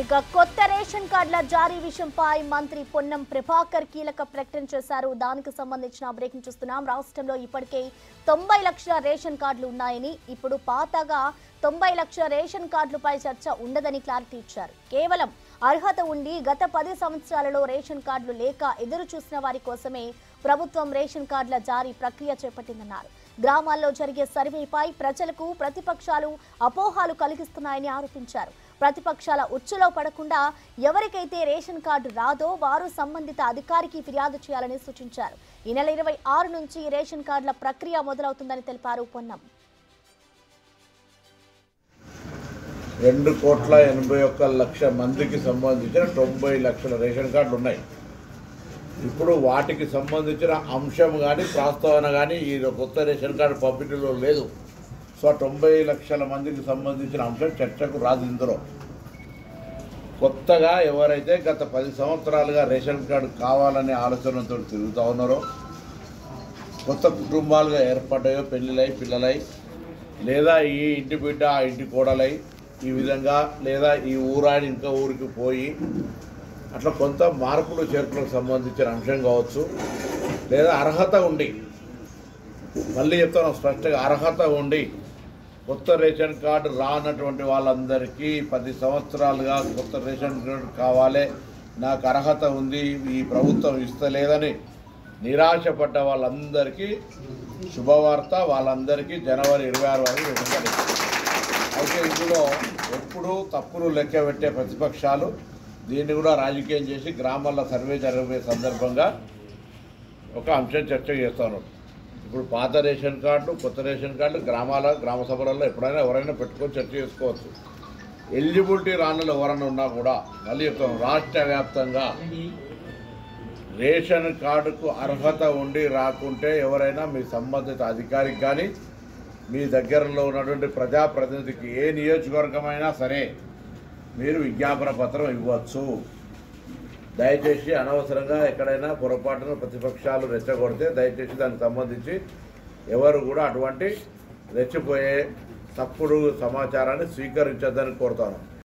ఇక కొత్త రేషన్ కార్డుల జారీ విషయంపై మంత్రి పొన్నం ప్రభాకర్ కీలక ప్రకటన చేశారు. దానికి సంబంధించిన బ్రేకింగ్ చూస్తున్నాం. రాష్ట్రంలో ఇప్పటికే 90 లక్షల రేషన్ కార్డులు ఉన్నాయని, ఇప్పుడు పాతగా 90 లక్షల రేషన్ కార్డులపై చర్చ ఉండదని క్లారిటీ ఇచ్చారు. కేవలం అర్హత ఉండి గత 10 సంవత్సరాలలో రేషన్ కార్డులు లేక ఎదురు చూసిన వారి కోసమే ప్రభుత్వం రేషన్ కార్డుల జారీ ప్రక్రియ చేపట్టిందన్నారు. గ్రామాల్లో జరిగే సర్వేపై ప్రజలకు ప్రతిపక్షాలు అపోహలు కలిగిస్తున్నాయని ఆరోపించారు. ప్రతిపక్షాల ఉచ్చులో పడకుండా ఎవరికైతే రేషన్ కార్డు రాదో వారు సంబంధిత అధికారికి ఫిర్యాదు చేయాలని సూచించారు. ఈ నెల 26 నుంచి రేషన్ కార్డుల ప్రక్రియ మొదలవుతుందని తెలిపారు పొన్నం. 2,81,00,000 మందికి సంబంధించిన 90 లక్షల రేషన్ కార్డులు ఉన్నాయి. ఇప్పుడు వాటికి సంబంధించిన అంశం కానీ ప్రస్తావన కానీ ఈ కొత్త రేషన్ కార్డు పంపిణీలో లేదు. సో 90 లక్షల మందికి సంబంధించిన అంశం చర్చకు రాదు. ఇందులో కొత్తగా ఎవరైతే గత 10 సంవత్సరాలుగా రేషన్ కార్డు కావాలనే ఆలోచనతో తిరుగుతూ ఉన్నారో, కొత్త కుటుంబాలుగా ఏర్పడ్డాయో, పెళ్ళిళ్ళై పిల్లలై, లేదా ఈ ఇంటి బిడ్డ ఆ ఇంటి కోడలై, ఈ విధంగా లేదా ఈ ఊరాని ఇంకా ఊరికి పోయి అట్లా కొంత మార్పులు చేర్పులకు సంబంధించిన అంశం కావచ్చు, లేదా అర్హత ఉండి, మళ్ళీ చెప్తాను స్పష్టంగా, అర్హత ఉండి కొత్త రేషన్ కార్డు రానటువంటి వాళ్ళందరికీ 10 సంవత్సరాలుగా కొత్త రేషన్ కార్డు కావాలి, నాకు అర్హత ఉంది, ఈ ప్రభుత్వం ఇస్తలేదని నిరాశపడ్డ వాళ్ళందరికీ శుభవార్త. వాళ్ళందరికీ జనవరి 26 వరకు ఇవ్వాలి. అయితే ఇందులో ఎప్పుడూ తప్పులు లెక్క పెట్టే ప్రతిపక్షాలు దీన్ని కూడా రాజకీయం చేసి గ్రామాల్లో సర్వే జరిగే సందర్భంగా ఒక అంశం చర్చ చేస్తున్నారు. ఇప్పుడు పాత రేషన్ కార్డులు, కొత్త రేషన్ కార్డులు గ్రామ సభలలో ఎప్పుడైనా ఎవరైనా పెట్టుకొని చర్చ చేసుకోవచ్చు. ఎలిజిబిలిటీ రానులు ఎవరైనా ఉన్నా కూడా మళ్ళీ చెప్తాను, రాష్ట్ర వ్యాప్తంగా రేషన్ కార్డుకు అర్హత ఉండి రాకుంటే ఎవరైనా మీ సంబంధిత అధికారికి కానీ మీ దగ్గరలో ఉన్నటువంటి ప్రజాప్రతినిధికి ఏ నియోజకవర్గమైనా సరే మీరు విజ్ఞాపన పత్రం ఇవ్వచ్చు. దయచేసి అనవసరంగా ఎక్కడైనా పొరపాటున ప్రతిపక్షాలు రెచ్చగొడితే దయచేసి దానికి సంబంధించి ఎవరు కూడా అటువంటి రెచ్చిపోయే తప్పుడు సమాచారాన్ని స్వీకరించొద్దని కోరుతాను.